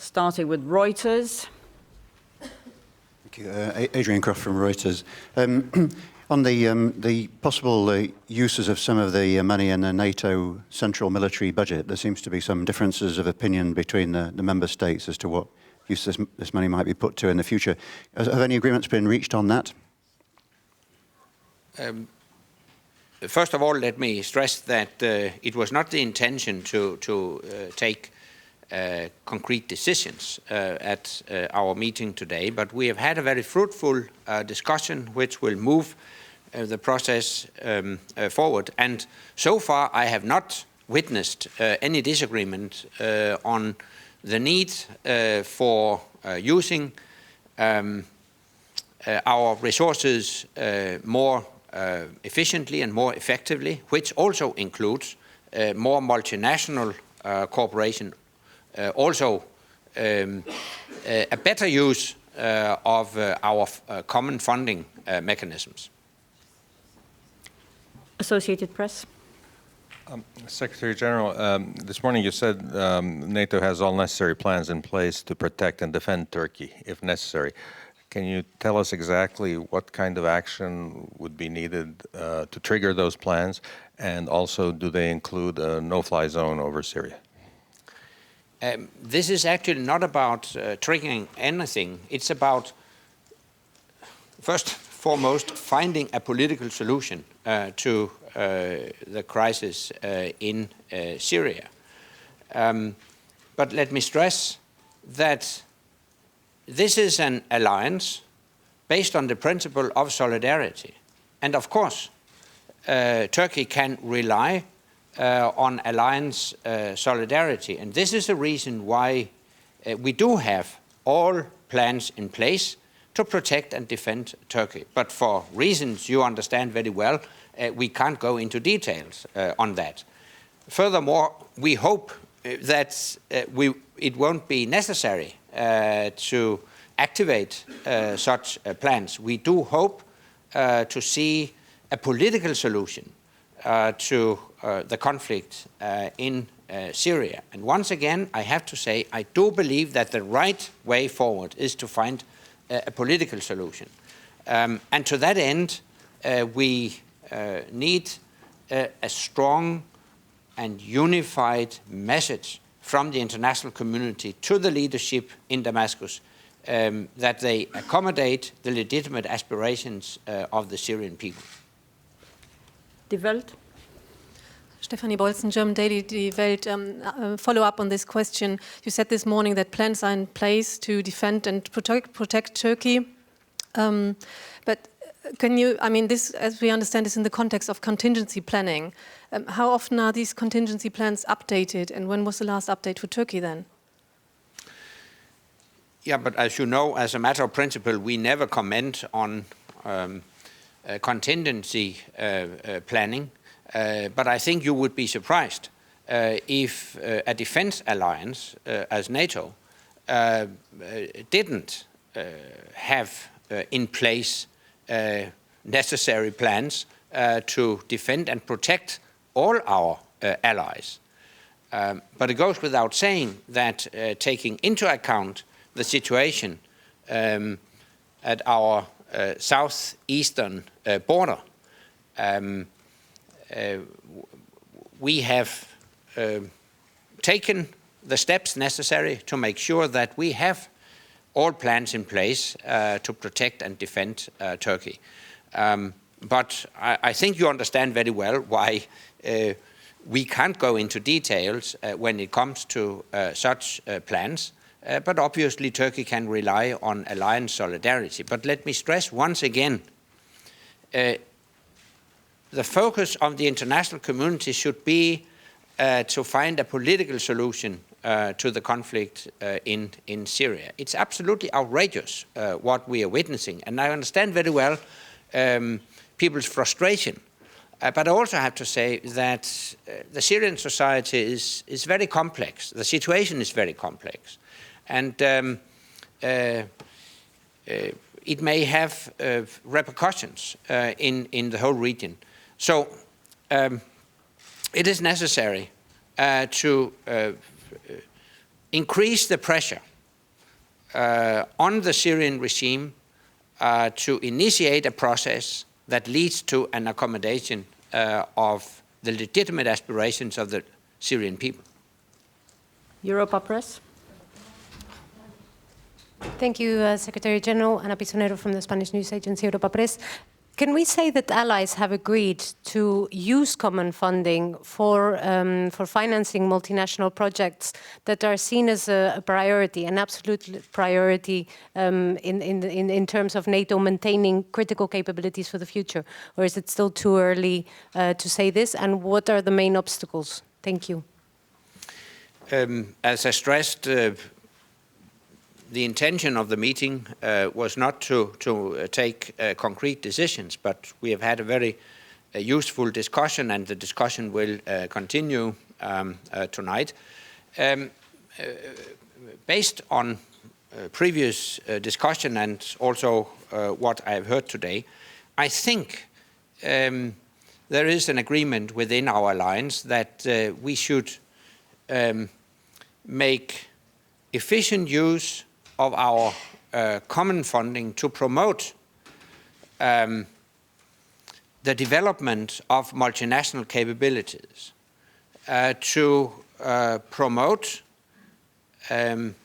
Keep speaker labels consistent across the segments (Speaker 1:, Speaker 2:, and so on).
Speaker 1: starting with Reuters.
Speaker 2: Thank you. Adrian Croft from Reuters. On the possible uses of some of the money in the NATO central military budget, there seems to be some differences of opinion between the member states as to what use this money might be put to in the future. Have any agreements been reached on that?
Speaker 3: First of all, let me stress that it was not the intention to take concrete decisions at our meeting today, but we have had a very fruitful discussion which will move the process forward. And so far I have not witnessed any disagreement on the need for using our resources more efficiently and more effectively, which also includes more multinational cooperation, also a better use of our common funding mechanisms.
Speaker 1: Associated Press.
Speaker 4: Secretary General, this morning you said NATO has all necessary plans in place to protect and defend Turkey if necessary. Can you tell us exactly what kind of action would be needed to trigger those plans? And also, do they include a no-fly zone over Syria?
Speaker 3: This is actually not about triggering anything. It's about, first and foremost, finding a political solution to the crisis in Syria. But let me stress that this is an alliance based on the principle of solidarity. And of course, Turkey can rely on alliance solidarity. And this is the reason why we do have all plans in place to protect and defend Turkey. But for reasons you understand very well, we can't go into details on that. Furthermore, we hope that it won't be necessary to activate such plans. We do hope to see a political solution to the conflict in Syria. And once again, I have to say, I do believe that the right way forward is to find a political solution. And to that end, we need a strong and unified message from the international community to the leadership in Damascus that they accommodate the legitimate aspirations of the Syrian people.
Speaker 1: Die Welt.
Speaker 5: Stefanie Bolzen, German Daily, Die Welt. Follow up on this question. You said this morning that plans are in place to defend and protect Turkey. But can you, I mean, this, as we understand, is in the context of contingency planning. How often are these contingency plans updated, and when was the last update for Turkey then?
Speaker 3: Yeah, but as you know, as a matter of principle, we never comment on contingency planning. But I think you would be surprised if a defense alliance as NATO didn't have in place necessary plans to defend and protect all our allies. But it goes without saying that taking into account the situation at our southeastern border, we have taken the steps necessary to make sure that we have all plans in place to protect and defend Turkey. But I think you understand very well why we can't go into details when it comes to such plans. But obviously Turkey can rely on alliance solidarity. But let me stress once again, the focus of the international community should be to find a political solution to the conflict in Syria. It's absolutely outrageous what we are witnessing, and I understand very well people's frustration. But I also have to say that the Syrian society is very complex. The situation is very complex, and it may have repercussions in the whole region. So it is necessary to increase the pressure on the Syrian regime to initiate a process that leads to an accommodation of the legitimate aspirations of the Syrian people.
Speaker 1: Europa Press.
Speaker 6: Thank you, Secretary General. Ana Pisonero from the Spanish news agency Europa Press. Can we say that allies have agreed to use common funding for financing multinational projects that are seen as a priority, an absolute priority in terms of NATO maintaining critical capabilities for the future? Or is it still too early to say this? And what are the main obstacles? Thank you.
Speaker 3: As I stressed, the intention of the meeting was not to take concrete decisions, but we have had a very useful discussion, and the discussion will continue tonight. Based on previous discussion and also what I have heard today, I think there is an agreement within our alliance that we should make efficient use of our common funding to promote the development of multinational capabilities, to promote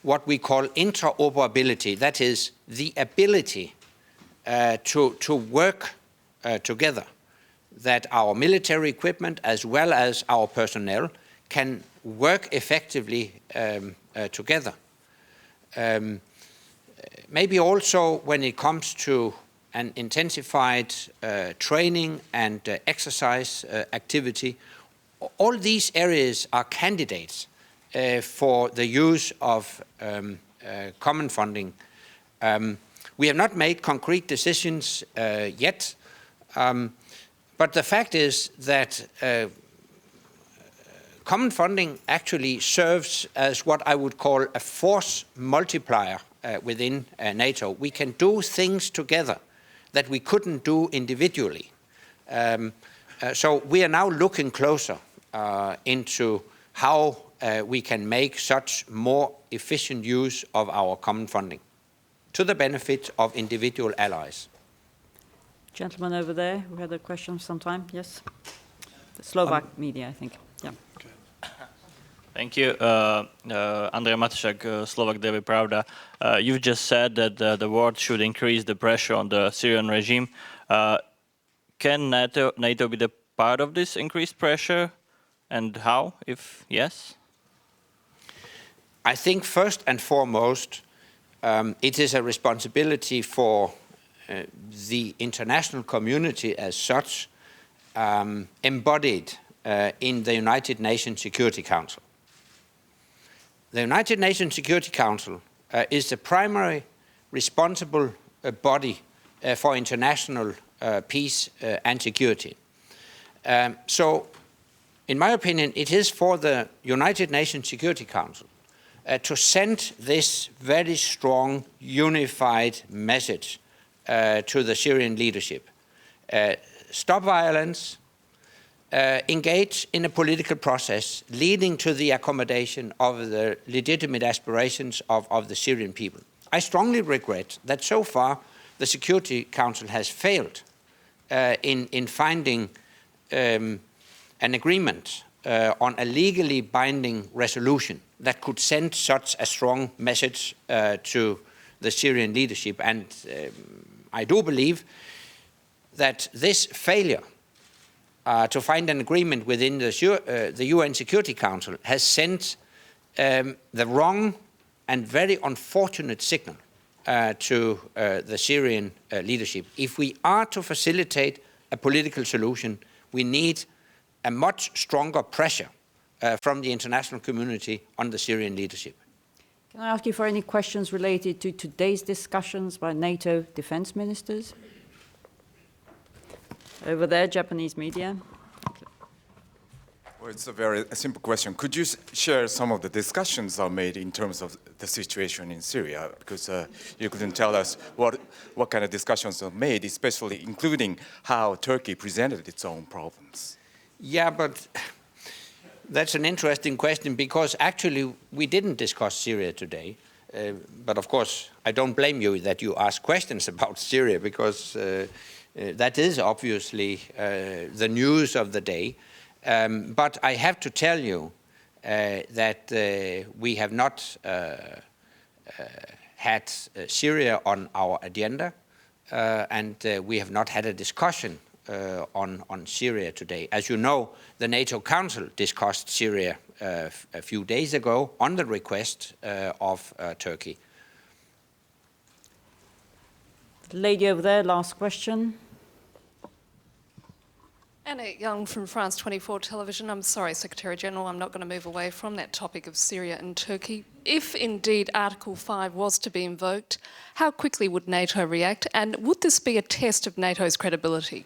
Speaker 3: what we call interoperability, that is the ability to work together, that our military equipment as well as our personnel can work effectively together. Maybe also when it comes to an intensified training and exercise activity, all these areas are candidates for the use of common funding. We have not made concrete decisions yet, but the fact is that common funding actually serves as what I would call a force multiplier within NATO. We can do things together that we couldn't do individually. So we are now looking closer into how we can make such more efficient use of our common funding to the benefit of individual allies.
Speaker 1: Gentleman over there, we had a question sometime. Yes. The Slovak media, I think. Yeah.
Speaker 7: Thank you. Andrej Matušak, Slovak Daily Pravda. You've just said that the war should increase the pressure on the Syrian regime. Can NATO be the part of this increased pressure? And how, if yes?
Speaker 3: I think first and foremost, it is a responsibility for the international community as such, embodied in the United Nations Security Council. The United Nations Security Council is the primary responsible body for international peace and security. So, in my opinion, it is for the United Nations Security Council to send this very strong, unified message to the Syrian leadership. Stop violence, engage in a political process leading to the accommodation of the legitimate aspirations of the Syrian people. I strongly regret that so far the Security Council has failed in finding an agreement on a legally binding resolution that could send such a strong message to the Syrian leadership. And I do believe that this failure to find an agreement within the UN Security Council has sent the wrong and very unfortunate signal to the Syrian leadership. If we are to facilitate a political solution, we need a much stronger pressure from the international community on the Syrian leadership.
Speaker 1: Can I ask you for any questions related to today's discussions by NATO defense ministers? Over there, Japanese media.
Speaker 8: Well, it's a very simple question. Could you share some of the discussions are made in terms of the situation in Syria? Because you couldn't tell us what kind of discussions are made, especially including how Turkey presented its own problems.
Speaker 3: Yeah, but that's an interesting question because actually we didn't discuss Syria today. But of course, I don't blame you that you ask questions about Syria, because that is obviously the news of the day. But I have to tell you that we have not had Syria on our agenda, and we have not had a discussion on Syria today. As you know, the NATO Council discussed Syria a few days ago on the request of Turkey.
Speaker 1: The lady over there, last question.
Speaker 9: Annette Young from France 24 Television. I'm sorry, Secretary General, I'm not going to move away from that topic of Syria and Turkey. If indeed Article 5 was to be invoked, how quickly would NATO react, and would this be a test of NATO's credibility?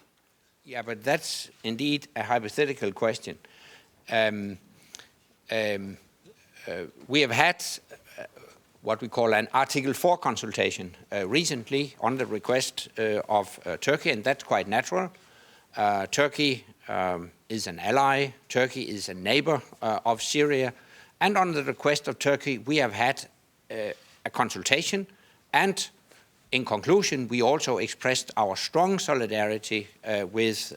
Speaker 3: Yeah, but that's indeed a hypothetical question. We have had what we call an Article 4 consultation recently on the request of Turkey, and that's quite natural. Turkey is an ally, Turkey is a neighbor of Syria, and on the request of Turkey we have had a consultation, and in conclusion we also expressed our strong solidarity with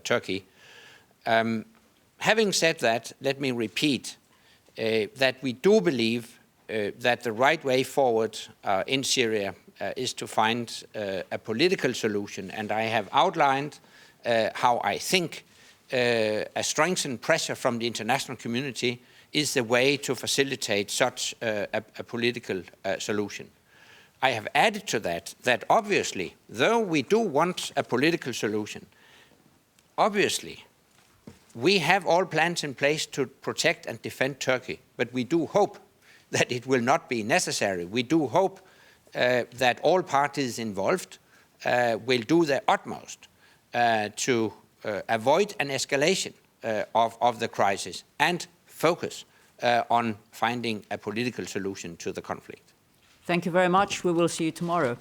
Speaker 3: Turkey. Having said that, let me repeat that we do believe that the right way forward in Syria is to find a political solution, and I have outlined how I think a strengthened pressure from the international community is the way to facilitate such a political solution. I have added to that that obviously, though we do want a political solution, obviously we have all plans in place to protect and defend Turkey, but we do hope that it will not be necessary. We do hope that all parties involved will do their utmost to avoid an escalation of the crisis and focus on finding a political solution to the conflict.
Speaker 1: Thank you very much. We will see you tomorrow.